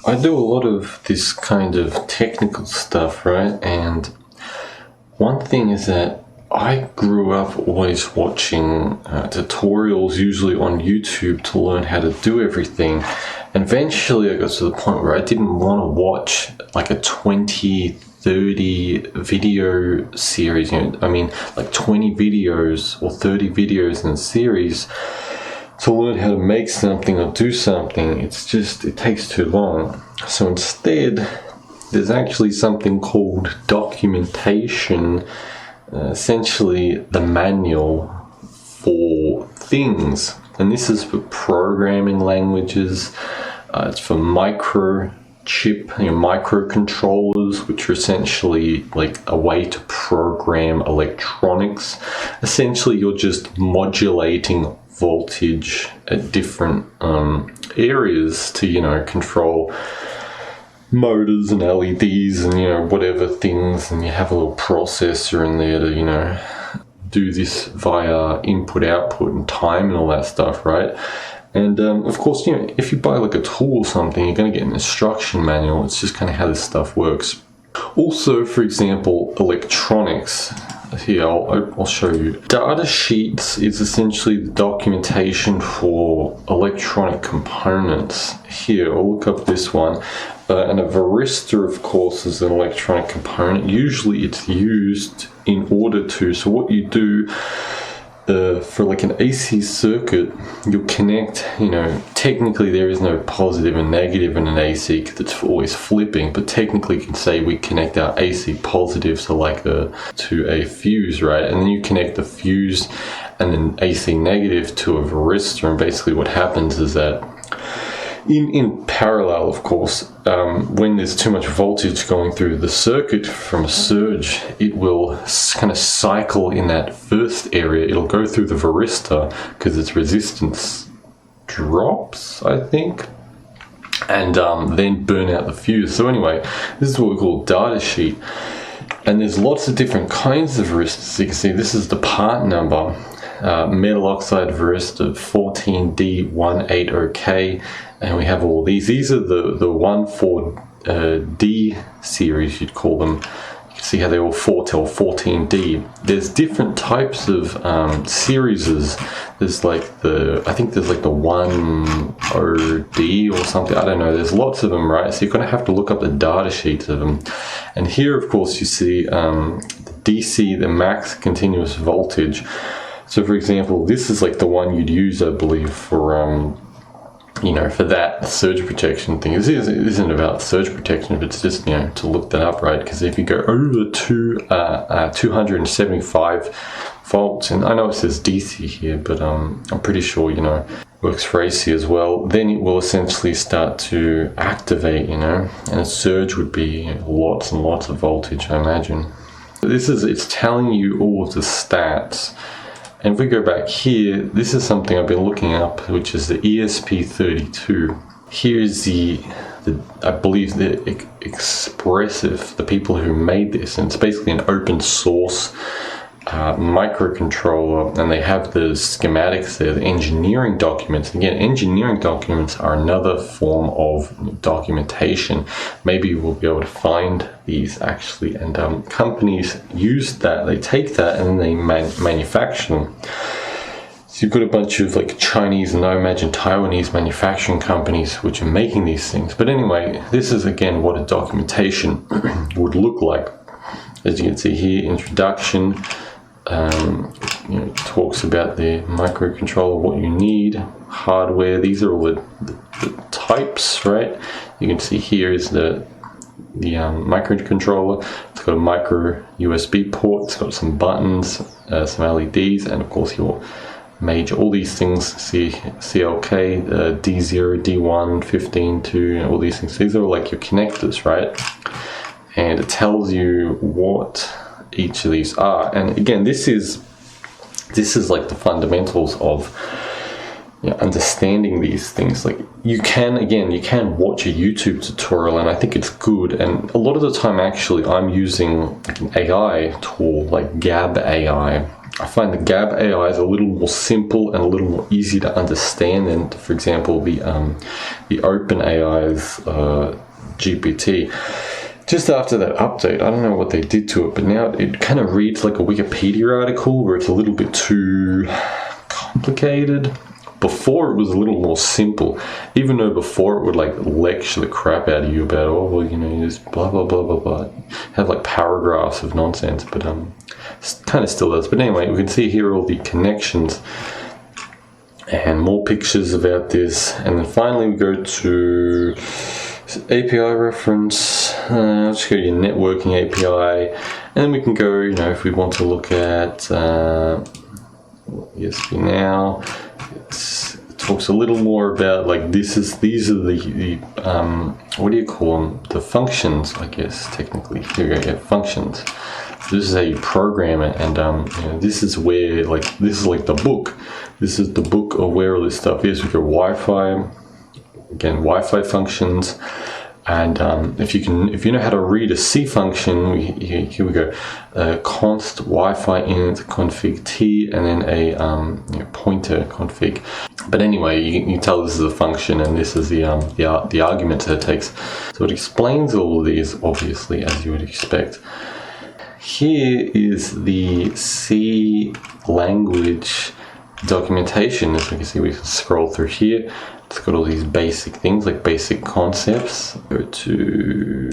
I do a lot of this kind of technical stuff, right? And one thing is that I grew up always watching tutorials, usually on YouTube, to learn how to do everything. And eventually I got to the point where I didn't want to watch like a 20, 30 video series, like 20 videos or 30 videos in a series to learn how to make something or do something. It takes too long. So instead, there's actually something called documentation, essentially the manual for things. And this is for programming languages. It's for microchip, microcontrollers, which are essentially like a way to program electronics. Essentially, you're just modulating voltage at different areas to, control motors and LEDs and, whatever things. And you have a little processor in there to, do this via input, output, and time and all that stuff, right? And of course, if you buy like a tool or something, you're going to get an instruction manual. It's just kind of how this stuff works. Also, for example, electronics. Here, I'll show you. Data sheets is essentially the documentation for electronic components. Here, I'll look up this one. And a varistor, of course, is an electronic component. Usually it's used in order to, so what you do for like an AC circuit, you'll connect, technically there is no positive and negative in an AC because it's always flipping, but technically you can say we connect our AC positive to a fuse, right? And then you connect the fuse and then AC negative to a varistor, and basically what happens is that in parallel, of course, when there's too much voltage going through the circuit from a surge, it will kind of cycle in that first area. It'll go through the varistor because its resistance drops, I think, and then burn out the fuse. So anyway, this is what we call data sheet. And there's lots of different kinds of varistors. You can see this is the part number. Metal oxide varistor 14D180K, and we have all these. These are the 14D series, you'd call them. You can see how they're all 14D. There's different types of series. There's like the 10D or something. I don't know. There's lots of them, right? So you're going to have to look up the data sheets of them. And here, of course, you see the DC, the max continuous voltage. So, for example, this is like the one you'd use, I believe, for for that surge protection thing. It isn't about surge protection, but it's just, to look that up, right? Because if you go over 275 volts, and I know it says DC here, but I'm pretty sure, works for AC as well, then it will essentially start to activate, and a surge would be lots and lots of voltage, I imagine. It's telling you all of the stats. And if we go back here, this is something I've been looking up, which is the ESP32. Here's I believe the Expressive, the people who made this, and it's basically an open source microcontroller, and they have the schematics there, the engineering documents. Again, engineering documents are another form of documentation. Maybe we'll be able to find these actually, and companies use that. They take that and then they manufacture them. So you've got a bunch of like Chinese and I imagine Taiwanese manufacturing companies which are making these things. But anyway, this is again what a documentation would look like. As you can see here, introduction. It talks about the microcontroller, what you need, hardware. These are all the types, right? You can see here is the microcontroller. It's got a micro USB port. It's got some buttons, some LEDs, and of course your major, all these things, CLK, D0, D1, 15, 2, all these things. These are like your connectors, right? And it tells you what each of these are. And again, this is like the fundamentals of understanding these things. Like you can watch a YouTube tutorial, and I think it's good. And a lot of the time, actually, I'm using like an AI tool like Gab AI. I find the Gab AI is a little more simple and a little more easy to understand than, for example, the OpenAI's GPT. Just after that update, I don't know what they did to it, but now it kind of reads like a Wikipedia article where it's a little bit too complicated. Before it was a little more simple, even though before it would like lecture the crap out of you about, oh, well, you know, you just blah, blah, blah, blah, blah. Have like paragraphs of nonsense, but kind of still does. But anyway, we can see here all the connections and more pictures about this. And then finally we go to API reference. Let's go to your networking API. And then we can go, you know, if we want to look at ESP Now. It talks a little more about like these are the what do you call them, the functions, I guess, technically. Here we go, yeah, functions. This is how you program it, and you know, this is where like this is like the book. This is the book of where all this stuff is. We go Wi-Fi, again, Wi-Fi functions. And if you know how to read a C function, here we go, const Wi-Fi int config t, and then a you know, pointer config. But anyway, you tell this is a function, and this is the argument that it takes. So it explains all of these, obviously, as you would expect. Here is the C language documentation. As we can see, we can scroll through here. It's got all these basic things, like basic concepts. Go to,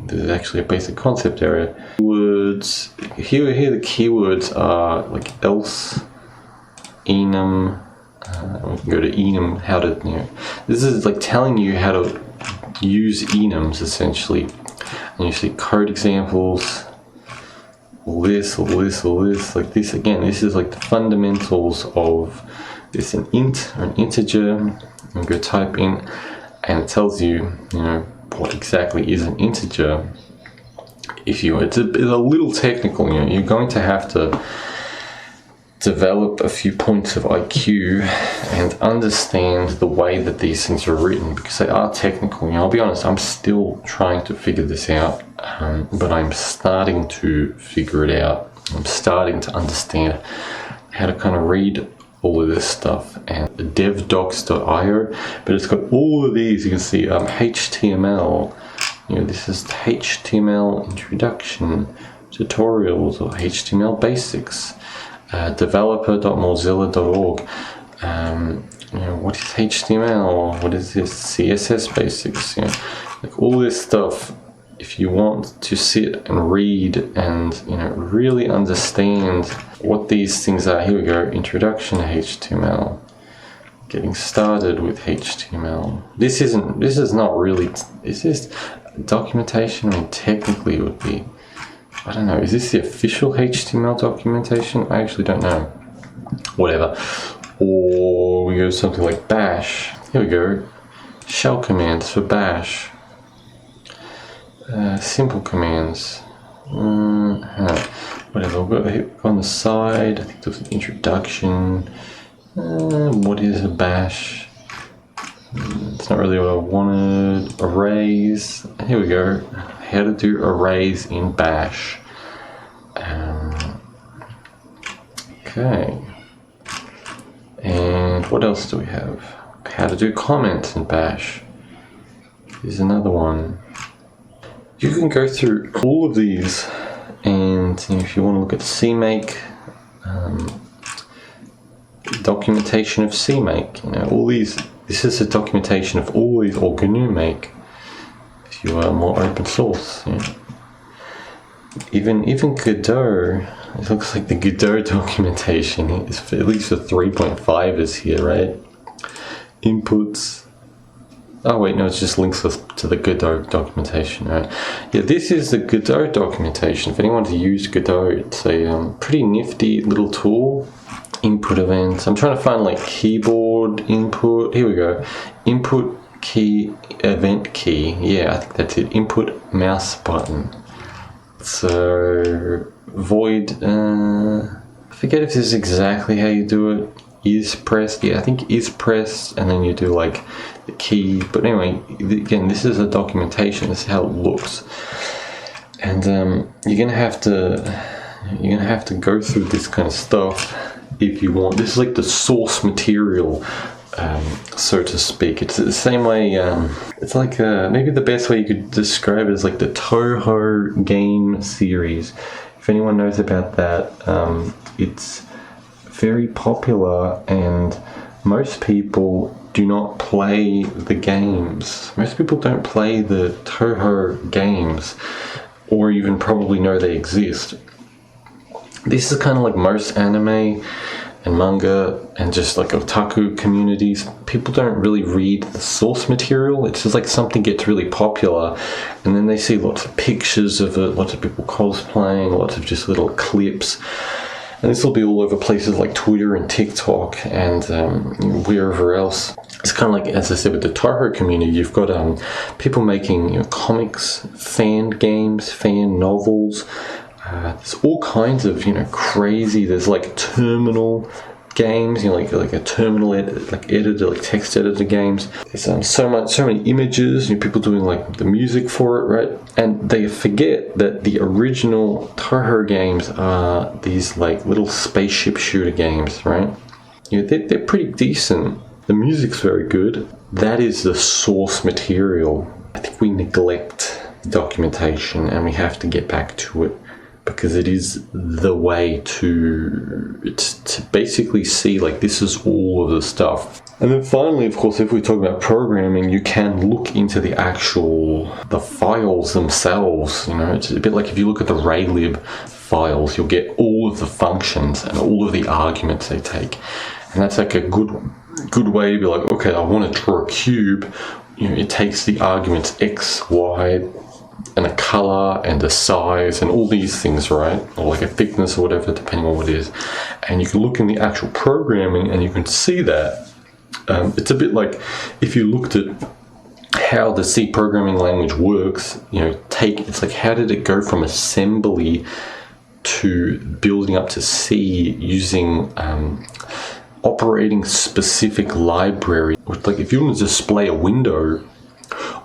there's actually a basic concept area. Words, here the keywords are like else, enum, we can go to enum, how to, you know, this is like telling you how to use enums essentially. And you see code examples, all this, like this again, this is like the fundamentals of this, an int or an integer. And go type in, and it tells you, you know, what exactly is an integer. If you, it's a little technical, you know, you're going to have to develop a few points of IQ and understand the way that these things are written, because they are technical. You know, I'll be honest, I'm still trying to figure this out, but I'm starting to figure it out. I'm starting to understand how to kind of read all of this stuff, and devdocs.io, but it's got all of these. You can see HTML, you know, this is HTML introduction, tutorials, or HTML basics, developer.mozilla.org, you know, what is HTML, what is this, CSS basics, you know, like all this stuff. If you want to sit and read and, you know, really understand what these things are, here we go, introduction to HTML, getting started with HTML. This is not really, this is documentation. I mean, technically it would be, I don't know, is this the official HTML documentation? I actually don't know. Whatever. Or we go something like bash. Here we go, shell commands for bash. Simple commands, whatever. We'll go on the side. I think there's an introduction. What is a bash? It's not really what I wanted. Arrays. Here we go. How to do arrays in bash. Okay. And what else do we have? How to do comments in bash. Here's another one. You can go through all of these, and you know, if you want to look at CMake, documentation of CMake, you know, all these, this is a documentation of all these, or GNU Make, if you are more open source. You know. Even Godot, it looks like the Godot documentation is, at least for 3.5 is here, right? Inputs. Oh wait, no, it's just links us to the Godot documentation, right? Yeah, this is the Godot documentation. If anyone wants to use Godot, it's a pretty nifty little tool. Input events. I'm trying to find like keyboard input. Here we go. Input key, event key. Yeah, I think that's it. Input mouse button. So void. I forget if this is exactly how you do it. Is pressed. Yeah, I think is pressed, and then you do like the key. But anyway, again, this is a documentation. This is how it looks, and you're gonna have to you're gonna have to go through this kind of stuff if you want. This is like the source material, so to speak. It's the same way. It's like maybe the best way you could describe it is like the Touhou game series. If anyone knows about that, it's very popular, and most people do not play the games. Most people don't play the Touhou games, or even probably know they exist. This is kind of like most anime and manga and just like otaku communities. People don't really read the source material. It's just like something gets really popular, and then they see lots of pictures of it, lots of people cosplaying, lots of just little clips. And this will be all over places like Twitter and TikTok and wherever else. It's kind of like, as I said, with the Touhou community, you've got people making comics, fan games, fan novels. There's all kinds of crazy. There's like terminal games, like a terminal editor, like text editor games. There's so many images. People doing like the music for it, right? And they forget that the original Touhou games are these like little spaceship shooter games, right? They're pretty decent. The music's very good. That is the source material. I think we neglect documentation, and we have to get back to it, because it is the way to basically see like this is all of the stuff. And then finally, of course, if we talk about programming, you can look into the files themselves. It's a bit like if you look at the Raylib files, you'll get all of the functions and all of the arguments they take. And that's like a good way to be like, okay, I want to draw a cube. It takes the arguments X, Y, and a color and a size and all these things, right? Or like a thickness or whatever, depending on what it is. And you can look in the actual programming and you can see that. It's a bit like if you looked at how the C programming language works, it's like, how did it go from assembly to building up to C using operating specific library? Like if you want to display a window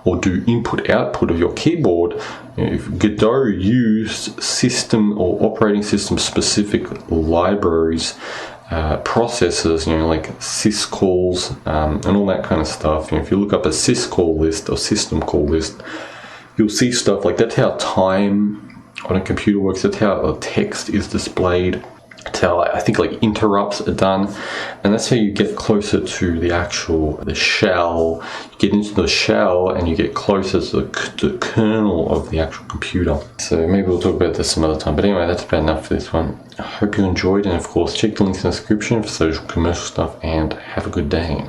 or do input-output of your keyboard, if Godot used system or operating system specific libraries, processes, like syscalls and all that kind of stuff. If you look up a syscall list or system call list, you'll see stuff like that's how time on a computer works. That's how a text is displayed. That's how I think like interrupts are done, and that's how you get closer to the shell. You get into the shell and you get closer to the kernel of the actual computer. So maybe we'll talk about this some other time, but anyway, that's about enough for this one. I hope you enjoyed, and of course check the links in the description for social commercial stuff, and have a good day.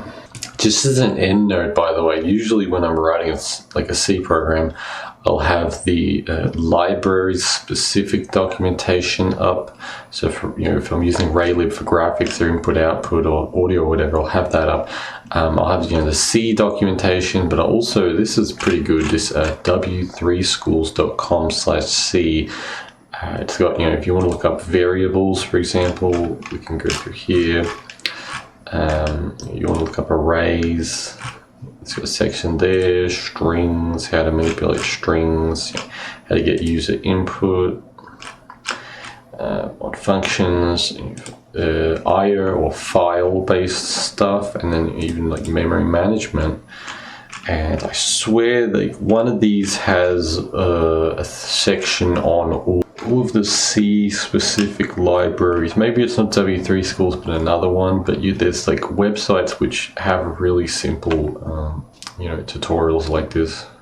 Just as an end note, by the way, usually when I'm writing a C program, I'll have the library-specific documentation up. So, if I'm using Raylib for graphics or input-output or audio or whatever, I'll have that up. I'll have the C documentation, but this is pretty good. This w3schools.com/C. It's got if you want to look up variables, for example, we can go through here. You want to look up arrays. It's got a section there, strings, how to manipulate strings, how to get user input, what functions, IO or file-based stuff, and then even like memory management. And I swear that one of these has a section on all of the C-specific libraries. Maybe it's not W3 Schools, but another one. But there's like websites which have really simple, tutorials like this.